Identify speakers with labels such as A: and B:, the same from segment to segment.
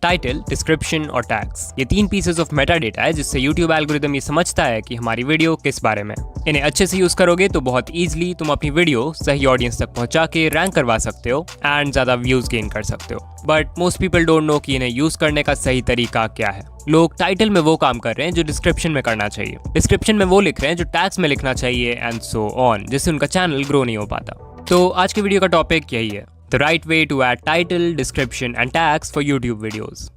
A: Title, description और tags, ये 3 pieces of Meta data है जिससे यूट्यूब एल्गोरिदम ये समझता है कि हमारी वीडियो किस बारे में। इन्हें अच्छे से यूज करोगे तो बहुत ईजिली तुम अपनी वीडियो सही ऑडियंस तक पहुंचा के रैंक करवा सकते हो एंड ज्यादा व्यूज गेन कर सकते हो। But most people don't know कि इन्हें यूज करने का सही तरीका क्या है। लोग टाइटल में वो काम कर रहे हैं जो डिस्क्रिप्शन में करना चाहिए, डिस्क्रिप्शन में वो लिख रहे हैं जो टैग्स में लिखना चाहिए एंड सो ऑन, जिससे उनका चैनल ग्रो नहीं हो पाता। तो आज के वीडियो का टॉपिक यही है, the right way to add title, description and tags for YouTube videos.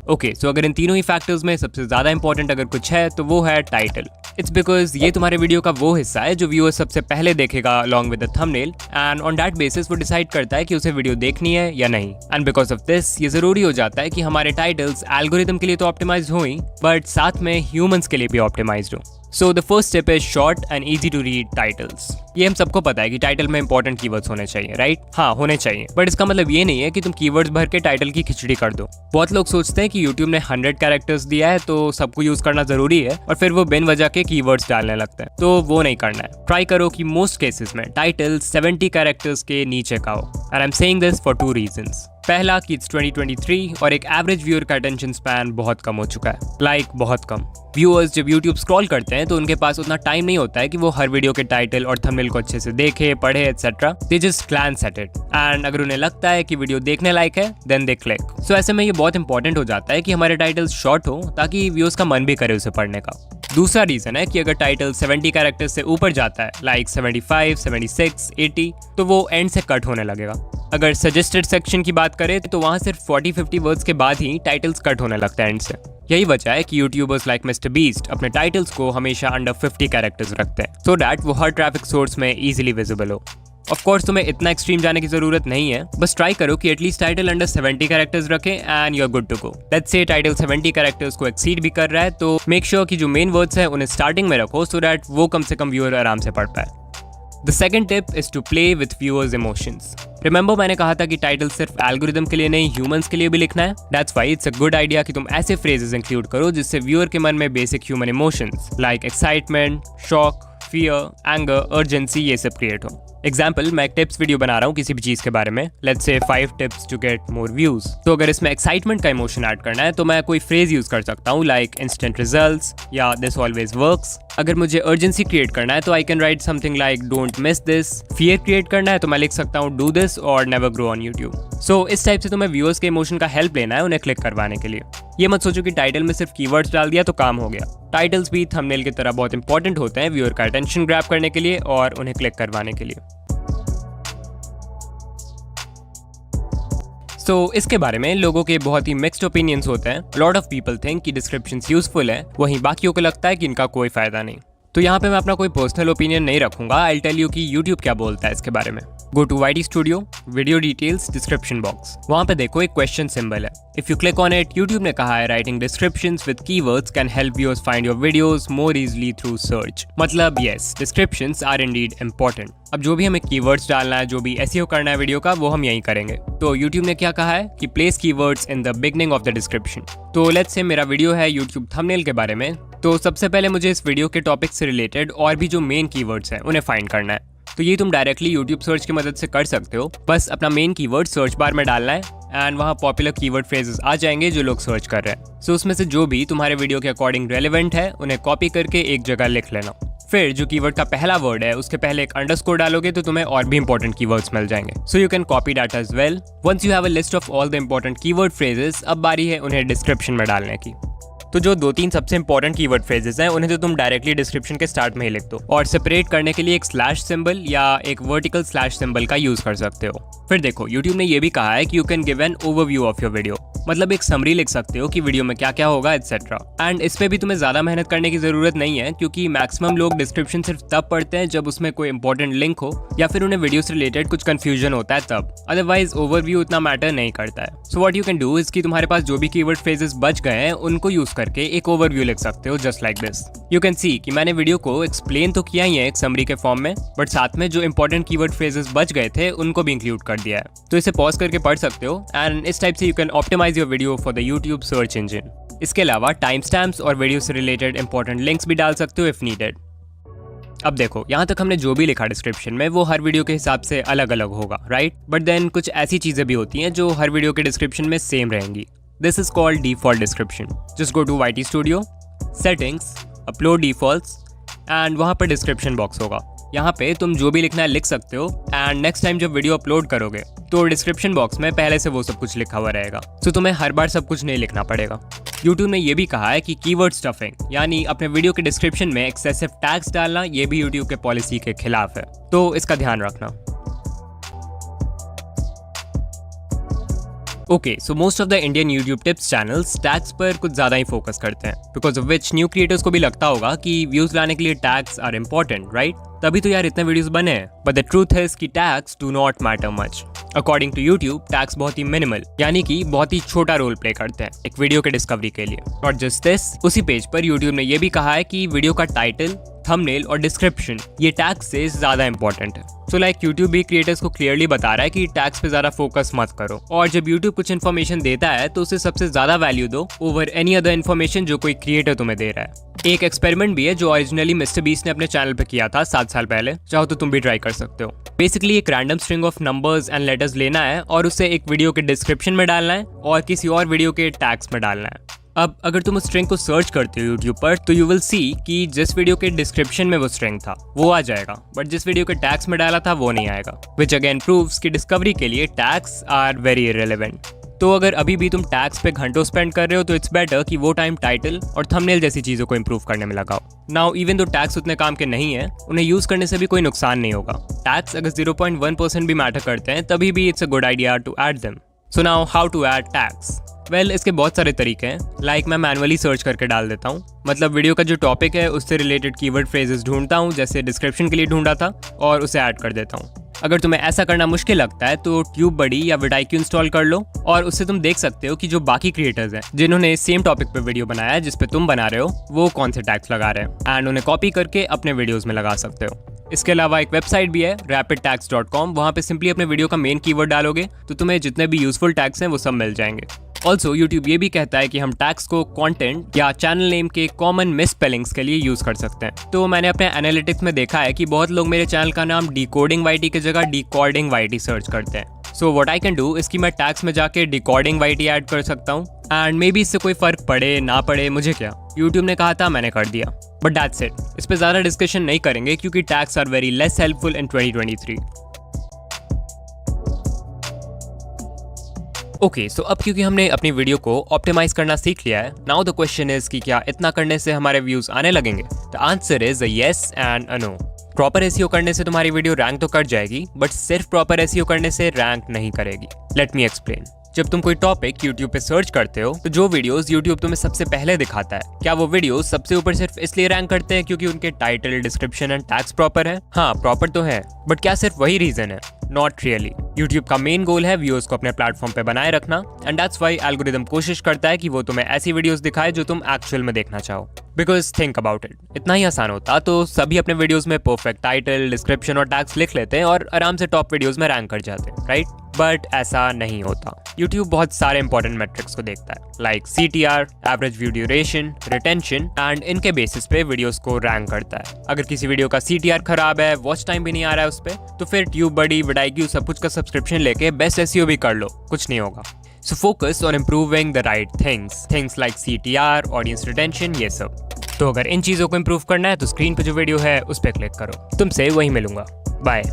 A: Okay, so अगर इन तीनों ही फैक्टर्स में सबसे ज्यादा इंपॉर्टेंट अगर कुछ है तो वो है टाइटल। इट्स बिकॉज ये तुम्हारे वीडियो का वो हिस्सा है जो व्यूअर सबसे पहले देखेगा along with the thumbnail and on that basis वो डिसाइड करता है कि उसे वीडियो देखनी है या नहीं। एंड बिकॉज ऑफ दिस ये जरूरी हो जाता है कि हमारे टाइटल्स एल्गोरिदम के लिए तो ऑप्टिमाइज हो ही बट साथ में ह्यूमंस के लिए भी ऑप्टिमाइज्ड हो। So the first step is short and easy to read titles. ये हम सबको पता है कि टाइटल में इंपॉर्टेंट कीवर्ड्स होने चाहिए, राइट? हाँ, होने चाहिए, बट इसका मतलब ये नहीं है कि तुम कीवर्ड्स भर के टाइटल की खिचड़ी कर दो। बहुत लोग सोचते हैं कि यूट्यूब ने 100 कैरेक्टर्स दिया है तो सबको यूज करना जरूरी है और फिर वो बिन वजह के कीवर्ड्स डालने लगते हैं, तो वो नहीं करना है। ट्राई करो कि मोस्ट केसेस में टाइटल 70 कैरेक्टर्स के नीचे का हो and I am saying this for 2 reasons. पहला कि इट्स 2023 और एक एवरेज व्यूअर का अटेंशन स्पैन बहुत कम हो चुका है, बहुत कम। व्यूअर्स जब यूट्यूब स्क्रॉल करते हैं तो उनके पास उतना टाइम नहीं होता है कि वो हर वीडियो के टाइटल और थंबनेल को अच्छे से देखे, पढ़े etcetera. They just glance at it and अगर उन्हें लगता है कि वीडियो देखने लायक है देन दे क्लिक। सो ऐसे में ये बहुत इंपॉर्टेंट हो जाता है कि हमारे टाइटल्स शॉर्ट हो ताकि व्यूअर्स का मन भी करे उसे पढ़ने का। दूसरा रीजन है कि अगर टाइटल 70 कैरेक्टर्स से ऊपर जाता है, लाइक 75, 76, 80, तो वो एंड से कट होने लगेगा। अगर सजेस्टेड सेक्शन की बात करें तो वहां सिर्फ 40-50 वर्ड्स के बाद ही टाइटल्स कट होने लगते हैं एंड से। यही वजह है कि यूट्यूबर्स लाइक मिस्टर बीस्ट अपने टाइटल्स को हमेशा अंडर 50 कैरेक्टर्स रखते हैं सो दैट वो हर ट्रैफिक सोर्स में इजीली विजिबल हो। ऑफ कोर्स तुम्हें इतना एक्सट्रीम जाने की जरूरत नहीं है, बस ट्राई करो कि एटलीस्ट टाइटल अंडर 70 कैरेक्टर्स रखें and you are good to go. Let's say title 70 characters को एक्सीड भी कर रहा है तो मेक श्योर कि जो मेन वर्ड्स हैं उन्हें स्टार्टिंग में रखो सो दैट वो कम से कम व्यूअर आराम से पढ़ पाए। The second tip is to play with viewers' emotions. Remember मैंने कहा था कि टाइटल सिर्फ एल्गोरिदम के लिए नहीं ह्यूमंस के लिए भी लिखना है। That's why it's a good idea कि तुम ऐसे phrases इंक्लूड करो जिससे व्यूअर के मन में basic human emotions like excitement, shock, fear, anger, urgency ये सब क्रिएट हो। एग्जाम्पल, मैं एक टिप्स वीडियो बना रहा हूँ किसी भी चीज के बारे में, let's say 5 tips to get more views. तो अगर इसमें एक्साइटमेंट का इमोशन ऐड करना है तो मैं कोई फ्रेज यूज कर सकता हूँ लाइक इंस्टेंट रिजल्ट्स या दिस ऑलवेज वर्क्स। अगर मुझे अर्जेंसी क्रिएट करना है तो I can write something like don't miss this. Fear create करना है तो मैं लिख सकता हूँ डू दिस और नेवर ग्रो ऑन यूट्यूब। सो इस टाइप से तुम्हें व्यूअर्स के इमोशन का हेल्प लेना है उन्हें क्लिक करवाने के लिए। ये मत सोचो कि टाइटल में सिर्फ कीवर्ड्स डाल दिया तो काम हो गया। टाइटल्स भी थंबनेल की तरह बहुत इंपॉर्टेंट होते हैं व्यूअर का अटेंशन ग्रैब करने के लिए और उन्हें क्लिक करवाने के लिए। सो इसके बारे में लोगों के बहुत ही मिक्स्ड ओपिनियंस होते हैं। लॉट ऑफ पीपल थिंक कि डिस्क्रिप्शंस यूजफुल है, वहीं बाकियों को लगता है कि इनका कोई फायदा नहीं। तो यहाँ पे मैं अपना कोई पर्सनल ओपिनियन नहीं रखूंगा, आई टेल यू कि यूट्यूब क्या बोलता है इसके बारे में। Go to YT studio, video details, description box. वहाँ पे देखो एक क्वेश्चन सिंबल है। If you click on it, YouTube ने कहा है writing descriptions with keywords can help viewers find your videos more easily through search. मतलब yes, descriptions are indeed important. अब जो भी हमें कीवर्ड्स डालना है, जो भी SEO करना है वीडियो का, वो हम यहीं करेंगे। तो यूट्यूब ने क्या कहा है कि place keywords in the beginning of the description. तो लेट्स से मेरा वीडियो है यूट्यूब थंबनेल के बारे में, तो सबसे पहले मुझे इस वीडियो के टॉपिक से रिलेटेड और भी जो मेन कीवर्ड्स हैं उन्हें फाइंड करना है। तो ये तुम डायरेक्टली यूट्यूब सर्च की मदद से कर सकते हो। बस अपना मेन कीवर्ड सर्च बार में डालना है एंड वहाँ पॉपुलर कीवर्ड फ्रेजेस आ जाएंगे जो लोग सर्च कर रहे हैं। सो उसमें से जो भी तुम्हारे वीडियो के अकॉर्डिंग रेलेवेंट है उन्हें कॉपी करके एक जगह लिख लेना। फिर जो कीवर्ड का पहला वर्ड है उसके पहले एक अंडरस्कोर डालोगे तो तुम्हें और भी इंपॉर्टेंट कीवर्ड्स मिल जाएंगे। So you can copy that as well. Once you have a list of all the important keyword phrases, अब बारी है उन्हें डिस्क्रिप्शन में डालने की। तो जो 2-3 सबसे इंपॉर्टेंट कीवर्ड फ्रेजेस हैं उन्हें तो तुम डायरेक्टली डिस्क्रिप्शन के स्टार्ट में ही लिख दो और सेपरेट करने के लिए एक स्लैश सिंबल या एक वर्टिकल स्लैश सिंबल का यूज कर सकते हो। फिर देखो, यूट्यूब ने ये भी कहा है कि you can give an overview of your video, मतलब एक समरी लिख सकते हो कि वीडियो में क्या क्या होगा एटसेट्रा। एंड इस पे भी तुम्हें ज्यादा मेहनत करने की जरूरत नहीं है क्योंकि मैक्सिमम लोग डिस्क्रिप्शन सिर्फ तब पढ़ते हैं जब उसमें कोई इंपॉर्टेंट लिंक हो या फिर उन्हें वीडियो से रिलेटेड कुछ कंफ्यूजन होता है तब। अदरवाइज ओवरव्यू उतना मैटर नहीं करता है। So what you can do is कि तुम्हारे पास जो भी कीवर्ड फ्रेजेस बच गए हैं उनको यूज करके एक ओवरव्यू लिख सकते हो just like this. You can see कि मैंने वीडियो को एक्सप्लेन तो किया ही है एक समरी के फॉर्म में, बट साथ में जो इंपॉर्टेंट कीवर्ड फ्रेजेस बच गए थे उनको भी इंक्लूड कर दिया है। तो इसे पॉज करके पढ़ सकते हो एंड इस टाइप से you can optimize your video for the YouTube search engine. इसके अलावा टाइम स्टैम्प्स और वीडियो से रिलेटेड इंपॉर्टेंट लिंक्स भी डाल सकते हो इफ नीडेड। अब देखो, यहाँ तक हमने जो भी लिखा डिस्क्रिप्शन में वो हर वीडियो के हिसाब से अलग अलग होगा, राइट? बट देन कुछ ऐसी चीजें भी होती हैं जो हर वीडियो के डिस्क्रिप्शन में सेम रहेंगी। This is called default description. Just go to YT studio, settings, upload defaults and वहाँ पर डिस्क्रिप्शन बॉक्स होगा। यहाँ पे तुम जो भी लिखना है लिख सकते हो एंड नेक्स्ट टाइम जब वीडियो अपलोड करोगे तो डिस्क्रिप्शन बॉक्स में पहले से वो सब कुछ लिखा हुआ रहेगा, तो तुम्हें हर बार सब कुछ नहीं लिखना पड़ेगा। YouTube ने ये भी कहा है कि कीवर्ड स्टफिंग यानी अपने वीडियो के डिस्क्रिप्शन में एक्सेसिव टैग्स डालना ये भी YouTube के पॉलिसी के खिलाफ है, तो इसका ध्यान रखना। Okay, so most of the Indian YouTube tips channels tags पर कुछ ज़्यादा ही फोकस करते हैं, because of which new creators को भी लगता होगा कि व्यूज लाने के लिए टैग्स आर इम्पोर्टेंट, राइट? तभी तो यार इतने वीडियोस बने हैं। बट द ट्रूथ इज कि tags do not matter much. According to YouTube, tags बहुत ही मिनिमल यानी कि बहुत ही छोटा रोल प्ले करते हैं एक वीडियो के डिस्कवरी के लिए। और जस्ट दिस, उसी पेज पर यूट्यूब ने यह भी कहा है कि वीडियो का टाइटल, थंबनेल और डिस्क्रिप्शन ये टैग्स से ज्यादा इंपॉर्टेंट है। सो लाइक यूट्यूब भी क्रिएटर्स को क्लियरली बता रहा है कि टैग्स पे ज्यादा फोकस मत करो, और जब यूट्यूब कुछ इन्फॉर्मेशन देता है तो उसे सबसे ज्यादा वैल्यू दो ओवर एनी अदर इन्फॉर्मेशन जो कोई क्रिएटर तुम्हें दे रहा है। एक एक्सपेरिमेंट भी है जो ओरिजिनली मिस्टर बीस्ट ने अपने चैनल पे किया था 7 साल पहले, चाहो तो तुम भी ट्राई कर सकते हो। बेसिकली एक random string of numbers and letters लेना है और उसे एक वीडियो के डिस्क्रिप्शन में डालना है और किसी और वीडियो के टैग्स में डालना है। अब अगर तुम उस स्ट्रिंग को सर्च करते हो YouTube पर तो यू विल सी कि जिस वीडियो के डिस्क्रिप्शन में वो स्ट्रिंग था वो आ जाएगा, बट जिस वीडियो के टैग्स में डाला था वो नहीं आएगा, विच अगेन प्रूव्स कि डिस्कवरी के लिए टैग्स आर वेरी इररिलेवेंट। तो अगर अभी भी तुम टैग्स पे घंटों स्पेंड कर रहे हो तो इट्स बेटर कि वो टाइम टाइटल और थंबनेल जैसी चीजों को इंप्रूव करने में लगाओ। नाउ इवन दो टैग्स उतने काम के नहीं है, उन्हें यूज करने से भी कोई नुकसान नहीं होगा। टैग्स अगर 0.1% भी मैटर करते हैं तभी भी it's a good idea to add them. So now how to add tags? Well, इसके बहुत सारे तरीके हैं। लाइक मैं मैनुअली सर्च करके डाल देता हूँ, मतलब वीडियो का जो टॉपिक है उससे रिलेटेड कीवर्ड फ्रेजेस ढूंढता हूँ जैसे डिस्क्रिप्शन के लिए ढूंढा था और उसे ऐड कर देता हूँ। अगर तुम्हें ऐसा करना मुश्किल लगता है तो TubeBuddy या vidIQ इंस्टॉल कर लो और उससे तुम देख सकते हो कि जो बाकी क्रिएटर्स हैं जिन्होंने सेम टॉपिक पे वीडियो बनाया है जिस पे तुम बना रहे हो वो कौन से टैग्स लगा रहे हैं एंड उन्हें कॉपी करके अपने वीडियोस में लगा सकते हो। इसके अलावा एक वेबसाइट भी है rapidtags.com, वहाँ पे सिंपली अपने वीडियो का मेन कीवर्ड डालोगे तो तुम्हें जितने भी यूजफुल टैग्स हैं वो सब मिल जाएंगे। ऑल्सो यूट्यूब ये भी कहता है कि हम टैग्स को कंटेंट या चैनल नेम के कॉमन मिसस्पेलिंग्स के लिए यूज कर सकते हैं। तो मैंने अपने एनालिटिक्स में देखा है कि बहुत लोग मेरे चैनल का नाम डिकोडिंग YT की जगह डिकॉर्डिंग YT सर्च करते हैं। So what I can do इस कि मैं टैग्स में जाके डिकॉर्डिंग YT ऐड कर सकता हूँ एंड मे बी इससे कोई फर्क पड़े ना पड़े मुझे क्या, यूट्यूब ने कहा था मैंने कर दिया। बट दैट्स इट, इस पे ज्यादा डिस्कशन नहीं करेंगे क्योंकि tags are very less helpful in 2023। Okay, so अब क्योंकि हमने अपनी वीडियो को ऑप्टिमाइज करना सीख लिया है, नाउ द क्वेश्चन इज कि क्या इतना करने से हमारे व्यूज आने लगेंगे? The answer is a yes and a no. Proper SEO करने से तुम्हारी वीडियो रैंक तो कर जाएगी, बट सिर्फ प्रॉपर एसईओ करने से रैंक नहीं करेगी। Let me explain. जब तुम कोई टॉपिक YouTube पे सर्च करते हो तो जो वीडियोस YouTube तुम्हें सबसे पहले दिखाता है, क्या वो वीडियोस सबसे ऊपर सिर्फ इसलिए रैंक करते हैं क्योंकि उनके title, description and tags proper है? हाँ, प्रॉपर तो है, बट क्या सिर्फ वही रीजन है? Not really. YouTube का मेन गोल है व्यूअर्स को अपने प्लेटफॉर्म पे बनाए रखना एंड दैट्स व्हाई एल्गोरिदम कोशिश करता है कि वो तुम्हें ऐसी वीडियोस दिखाए जो तुम एक्चुअल में देखना चाहो। बिकॉज थिंक अबाउट इट, इतना ही आसान होता तो सभी अपने वीडियोस में परफेक्ट टाइटल, डिस्क्रिप्शन और टैग्स लिख लेते हैं और आराम से टॉप वीडियोस में रैंक कर जाते हैं, राइट? बट ऐसा नहीं होता। YouTube बहुत सारे इंपॉर्टेंट मेट्रिक्स को देखता है like CTR, average view duration, retention and इनके बेसिस पे वीडियोस को रैंक करता है। अगर किसी वीडियो का CTR खराब है, वॉच टाइम भी नहीं आ रहा है उस पे, तो फिर TubeBuddy, vidIQ सब कुछ का सब्सक्रिप्शन लेके बेस्ट SEO भी कर लो, कुछ नहीं होगा। So focus on improving the right things like CTR, audience retention, ये सब। तो अगर इन चीज़ों को इम्प्रूव करना है तो स्क्रीन पे जो वीडियो है उस पर क्लिक करो। तुमसे वहीं मिलूंगा, बाय।